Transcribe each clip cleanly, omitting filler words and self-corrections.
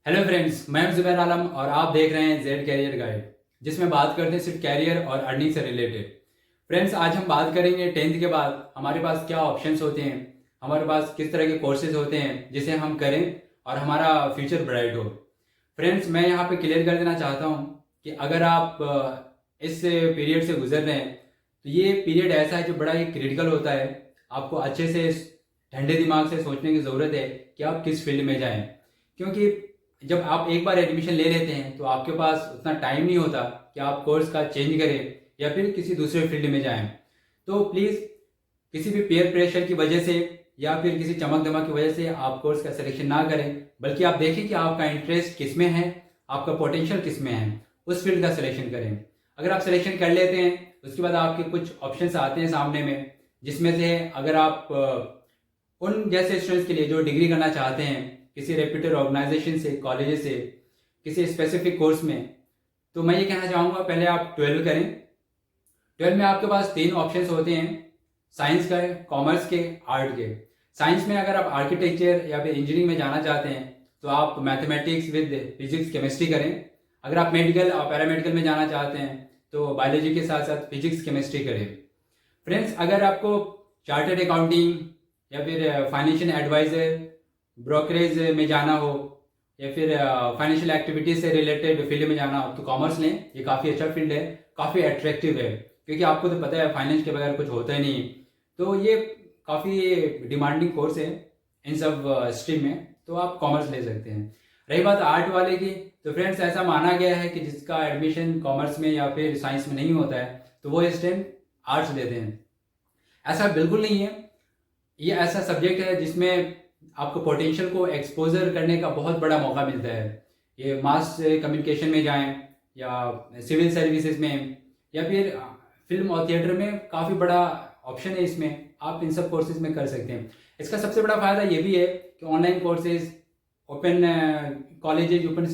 Hello friends, मैं हूं जुबैर आलम और आप देख रहे हैं जेड कैरियर गाइड, जिसमें बात करते हैं सिर्फ कैरियर और अर्निंग से रिलेटेड। फ्रेंड्स, आज हम बात करेंगे 10th के बाद हमारे पास क्या ऑप्शंस होते हैं, हमारे पास किस तरह के कोर्सेज होते हैं जिसे हम करें और हमारा फ्यूचर ब्राइट हो। फ्रेंड्स, मैं यहाँ पे क्लियर कर देना चाहता हूँ कि अगर आप इस पीरियड से गुजर रहे हैं तो ये पीरियड ऐसा है जो बड़ा ही क्रिटिकल होता है। आपको अच्छे से ठंडे दिमाग से सोचने की ज़रूरत है कि आप किस फील्ड में जाएं, क्योंकि जब आप एक बार एडमिशन ले लेते हैं तो आपके पास उतना टाइम नहीं होता कि आप कोर्स का चेंज करें या फिर किसी दूसरे फील्ड में जाएं। तो प्लीज़ किसी भी पेयर प्रेशर की वजह से या फिर किसी चमक दमक की वजह से आप कोर्स का सिलेक्शन ना करें, बल्कि आप देखें कि आपका इंटरेस्ट किस में है, आपका पोटेंशियल किस में है, उस फील्ड का सिलेक्शन करें। अगर आप सिलेक्शन कर लेते हैं उसके बाद आपके कुछ ऑप्शंस आते हैं सामने में, जिसमें से अगर आप उन जैसे स्टूडेंट्स के लिए जो डिग्री करना चाहते हैं किसी रेप्यूटेड ऑर्गेनाइजेशन से, कॉलेज से, किसी स्पेसिफिक कोर्स में, तो मैं ये कहना चाहूँगा पहले आप 12 करें। 12 में आपके पास 3 ऑप्शंस होते हैं, साइंस के, कॉमर्स के, आर्ट के। साइंस में अगर आप आर्किटेक्चर या फिर इंजीनियरिंग में जाना चाहते हैं तो आप मैथमेटिक्स विद फिजिक्स केमिस्ट्री करें। अगर आप मेडिकल और पैरामेडिकल में जाना चाहते हैं तो बायोलॉजी के साथ साथ फिजिक्स केमिस्ट्री करें। फ्रेंड्स, अगर आपको चार्टर्ड अकाउंटिंग या फिर फाइनेंशियल एडवाइज़र, ब्रोकरेज में जाना हो या फिर फाइनेंशियल एक्टिविटीज से रिलेटेड फील्ड में जाना हो तो कॉमर्स लें। ये काफ़ी अच्छा फील्ड है, काफ़ी अट्रैक्टिव है, क्योंकि आपको तो पता है फाइनेंस के बगैर कुछ होता ही नहीं। तो ये काफ़ी डिमांडिंग कोर्स है इन सब स्ट्रीम में, तो आप कॉमर्स ले सकते हैं। रही बात आर्ट वाले की, तो फ्रेंड्स ऐसा माना गया है कि जिसका एडमिशन कॉमर्स में या फिर साइंस में नहीं होता है तो वो इस टाइम आर्ट्स लेते हैं। ऐसा बिल्कुल नहीं है। ये ऐसा सब्जेक्ट है जिसमें आपको पोटेंशियल को एक्सपोजर करने का बहुत बड़ा मौका मिलता है। ये मास कम्युनिकेशन में जाएं या सिविल सर्विसेज में या फिर फिल्म और थिएटर में, काफ़ी बड़ा ऑप्शन है इसमें, आप इन सब कोर्सेज में कर सकते हैं। इसका सबसे बड़ा फ़ायदा ये भी है कि online courses, open colleges, open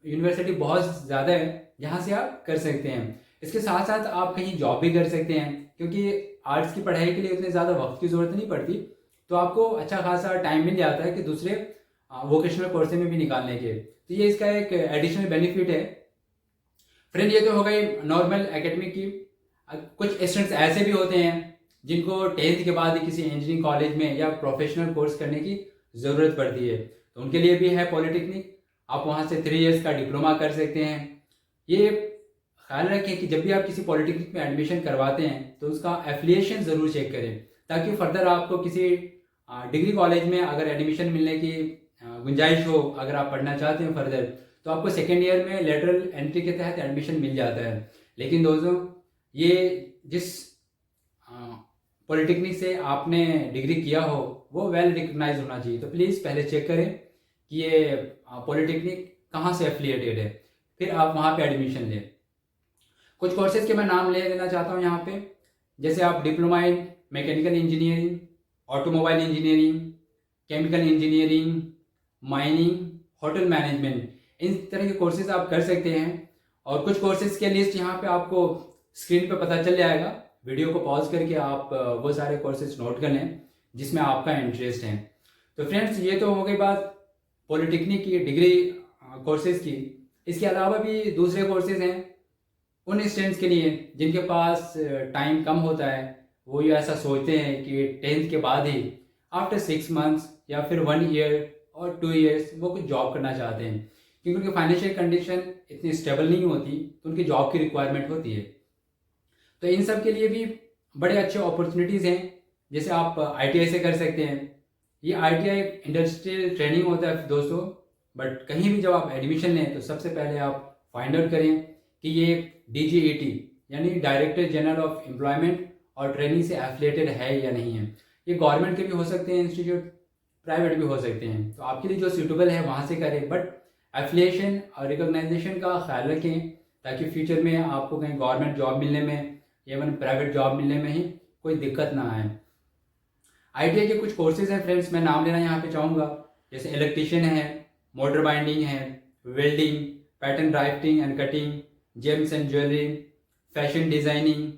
university बहुत ज़्यादा है जहाँ से आप कर सकते हैं। इसके साथ साथ आप कहीं जॉब भी कर सकते हैं, क्योंकि आर्ट्स की पढ़ाई के लिए उतने ज़्यादा वक्त की ज़रूरत नहीं पड़ती, तो आपको अच्छा खासा टाइम मिल जाता है कि दूसरे वोकेशनल कोर्सेज में भी निकालने के। तो ये इसका एक एडिशनल बेनिफिट है। फ्रेंड, ये तो हो गई नॉर्मल एकेडमिक की। कुछ स्टूडेंट्स ऐसे भी होते हैं जिनको 10th के बाद किसी इंजीनियरिंग कॉलेज में या प्रोफेशनल कोर्स करने की ज़रूरत पड़ती है, तो उनके लिए भी है पॉलिटेक्निक। आप वहाँ से 3 इयर्स का डिप्लोमा कर सकते हैं। ये ख्याल रखें कि जब भी आप किसी पॉलिटेक्निक में एडमिशन करवाते हैं तो उसका एफिलिएशन ज़रूर चेक करें, ताकि फर्दर आपको किसी डिग्री कॉलेज में अगर एडमिशन मिलने की गुंजाइश हो, अगर आप पढ़ना चाहते हैं फर्दर, तो आपको सेकेंड ईयर में लेटरल एंट्री के तहत एडमिशन मिल जाता है। लेकिन दोस्तों, ये जिस पॉलिटेक्निक से आपने डिग्री किया हो वो वेल रिकग्नाइज होना चाहिए। तो प्लीज़ पहले चेक करें कि ये पॉलिटेक्निक कहाँ से एफिलिएटेड है, फिर आप वहाँ पे एडमिशन लें। कुछ कोर्सेज के मैं नाम ले लेना चाहता हूँ यहाँ पे, जैसे आप diploma in mechanical engineering, automobile engineering, chemical engineering, mining, hotel management, इन तरह के कोर्सेज आप कर सकते हैं। और कुछ कोर्सेज के लिस्ट यहाँ पे आपको स्क्रीन पे पता चल जाएगा। वीडियो को पॉज करके आप वो सारे कोर्सेज नोट कर लें जिसमें आपका इंटरेस्ट है। तो फ्रेंड्स, ये तो हो गई बात पॉलिटेक्निक की डिग्री कोर्सेज की। इसके अलावा भी दूसरे कोर्सेज हैं उन स्टूडेंट्स के लिए जिनके पास टाइम कम होता है। वो ये ऐसा सोचते हैं कि 10th के बाद ही आफ्टर 6 मंथ्स या फिर 1 ईयर और 2 ईयर्स वो कुछ जॉब करना चाहते हैं, क्योंकि उनकी फाइनेंशियल कंडीशन इतनी स्टेबल नहीं होती, तो उनकी जॉब की रिक्वायरमेंट होती है। तो इन सब के लिए भी बड़े अच्छे अपॉर्चुनिटीज़ हैं। जैसे आप ITI से कर सकते हैं। ये ITI इंडस्ट्रियल ट्रेनिंग होता है दोस्तों, बट कहीं भी जब आप एडमिशन लें तो सबसे पहले आप फाइंड आउट करें कि ये DGET यानी डायरेक्टर जनरल ऑफ एम्प्लॉयमेंट और ट्रेनिंग से एफिलिएटेड है या नहीं है। ये गवर्नमेंट के भी हो सकते हैं इंस्टीट्यूट, प्राइवेट भी हो सकते हैं, तो आपके लिए जो सूटेबल है वहाँ से करें, बट एफिलिएशन और रिकॉग्नाइजेशन का ख्याल रखें, ताकि फ्यूचर में आपको कहीं गवर्नमेंट जॉब मिलने में या इवन प्राइवेट जॉब मिलने में ही कोई दिक्कत ना आए। ITI के कुछ कोर्सेज हैं फ्रेंड्स, मैं नाम लेना यहाँ पे चाहूँगा, जैसे इलेक्ट्रीशियन है, मोटर बाइंडिंग है, welding, pattern drafting and cutting, James and jewellery, fashion designing,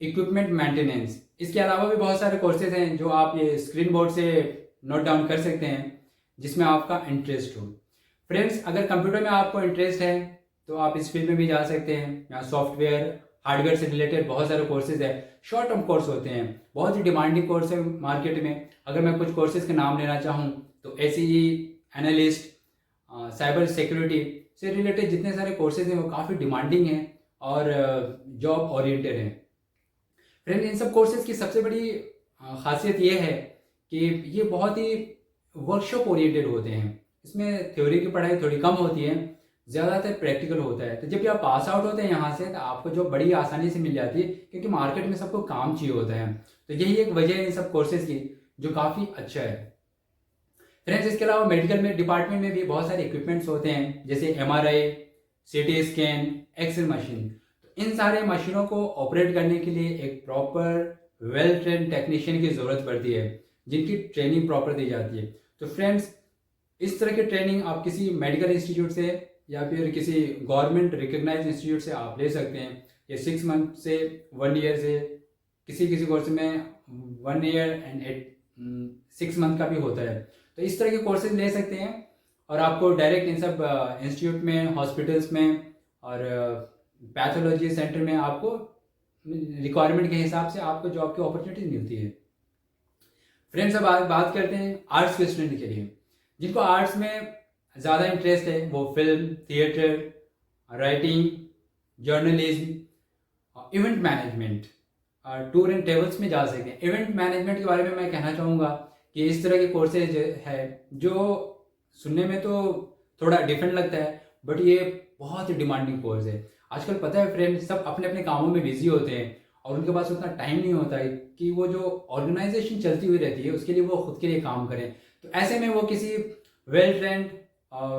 equipment maintenance. इसके अलावा भी बहुत सारे कोर्सेज हैं जो आप ये स्क्रीन बोर्ड से नोट डाउन कर सकते हैं जिसमें आपका इंटरेस्ट हो। फ्रेंड्स, अगर कंप्यूटर में आपको इंटरेस्ट है तो आप इस फील्ड में भी जा सकते हैं। यहाँ सॉफ्टवेयर हार्डवेयर से रिलेटेड बहुत सारे कोर्सेज है, शॉर्ट टर्म कोर्स होते हैं, बहुत ही डिमांडिंग कोर्स है मार्केट में। अगर मैं कुछ कोर्सेज के नाम लेना चाहूँ तो एसईई एनालिस्ट, साइबर सिक्योरिटी से रिलेटेड जितने सारे कोर्सेज हैं वो काफ़ी डिमांडिंग हैं और जॉब ओरिएंटेड हैं। फ्रेंड, इन सब कोर्सेज की सबसे बड़ी खासियत ये है कि ये बहुत ही वर्कशॉप ओरिएंटेड होते हैं। इसमें थ्योरी की पढ़ाई थोड़ी कम होती है, ज़्यादातर प्रैक्टिकल होता है। तो जब आप पास आउट होते हैं यहाँ से तो आपको जॉब बड़ी आसानी से मिल जाती है, क्योंकि मार्केट में सबको काम चाहिए होता है। तो यही एक वजह है इन सब कोर्सेज की जो काफ़ी अच्छा है। फ्रेंड्स, इसके अलावा मेडिकल में डिपार्टमेंट में भी बहुत सारे इक्विपमेंट्स होते हैं, जैसे MRI, CT scan, x ray machine. तो इन सारे मशीनों को ऑपरेट करने के लिए एक प्रॉपर वेल ट्रेन टेक्नीशियन की ज़रूरत पड़ती है, जिनकी ट्रेनिंग प्रॉपर दी जाती है। तो फ्रेंड्स, इस तरह की ट्रेनिंग आप किसी मेडिकल इंस्टीट्यूट से या फिर किसी गवर्नमेंट रिकग्नाइज इंस्टीट्यूट से आप ले सकते हैं। ये 6 मंथ से 1 ईयर से, किसी किसी कोर्स में 1 ईयर एंड 6 मंथ का भी होता है। तो इस तरह के कोर्सेज ले सकते हैं और आपको डायरेक्ट इन सब इंस्टीट्यूट में, हॉस्पिटल्स में और पैथोलॉजी सेंटर में आपको रिक्वायरमेंट के हिसाब से आपको जॉब की अपॉर्चुनिटी मिलती है। फ्रेंड्स, अब बात करते हैं आर्ट्स के स्टूडेंट के लिए। जिनको आर्ट्स में ज़्यादा इंटरेस्ट है वो film, theatre, writing, journalism, event management, tour and travels में जा सकते हैं। इवेंट मैनेजमेंट के बारे में मैं कहना चाहूँगा कि इस तरह के कोर्सेज है जो सुनने में तो थोड़ा डिफरेंट लगता है, बट ये बहुत ही डिमांडिंग कोर्स है। आजकल पता है फ्रेंड, सब अपने अपने कामों में बिजी होते हैं और उनके पास उतना टाइम नहीं होता है कि वो जो ऑर्गेनाइजेशन चलती हुई रहती है उसके लिए वो खुद के लिए काम करें। तो ऐसे में वो किसी well trained,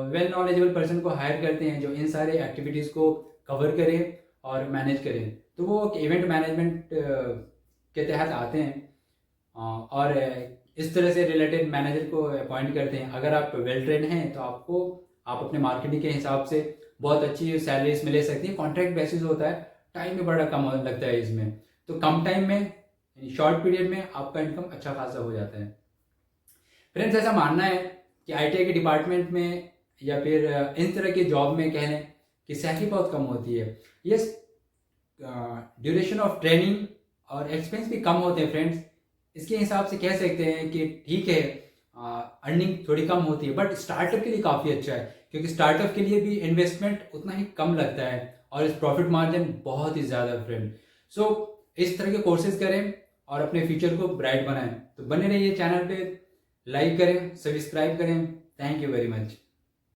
well knowledgeable person को हायर करते हैं जो इन सारे एक्टिविटीज़ को कवर करे और मैनेज करें। तो वो इवेंट मैनेजमेंट के तहत आते हैं और इस तरह से रिलेटेड मैनेजर को अपॉइंट करते हैं। अगर आप वेल ट्रेंड हैं तो आप अपने मार्केटिंग के हिसाब से बहुत अच्छी सैलरी इसमें ले सकती है। कॉन्ट्रैक्ट बेसिस होता है, टाइम भी बड़ा कम लगता है इसमें। तो कम टाइम में, शॉर्ट पीरियड में आपका इनकम अच्छा खासा हो जाता है। फ्रेंड्स, ऐसा मानना है कि आईटीआई के डिपार्टमेंट में या फिर इन तरह के जॉब में कह लें कि सैलरी बहुत कम होती है। यस, ड्यूरेशन ऑफ ट्रेनिंग और एक्सपेंस भी कम होते हैं फ्रेंड्स। इसके हिसाब से कह सकते हैं कि ठीक है, अर्निंग थोड़ी कम होती है, बट स्टार्टअप के लिए काफ़ी अच्छा है, क्योंकि स्टार्टअप के लिए भी इन्वेस्टमेंट उतना ही कम लगता है और इस प्रॉफिट मार्जिन बहुत ही ज़्यादा फ्रेंड। सो इस तरह के कोर्सेज करें और अपने फ्यूचर को ब्राइट बनाएं। तो बने रहिए चैनल पे, लाइक करें, सब्सक्राइब करें। Thank you very much.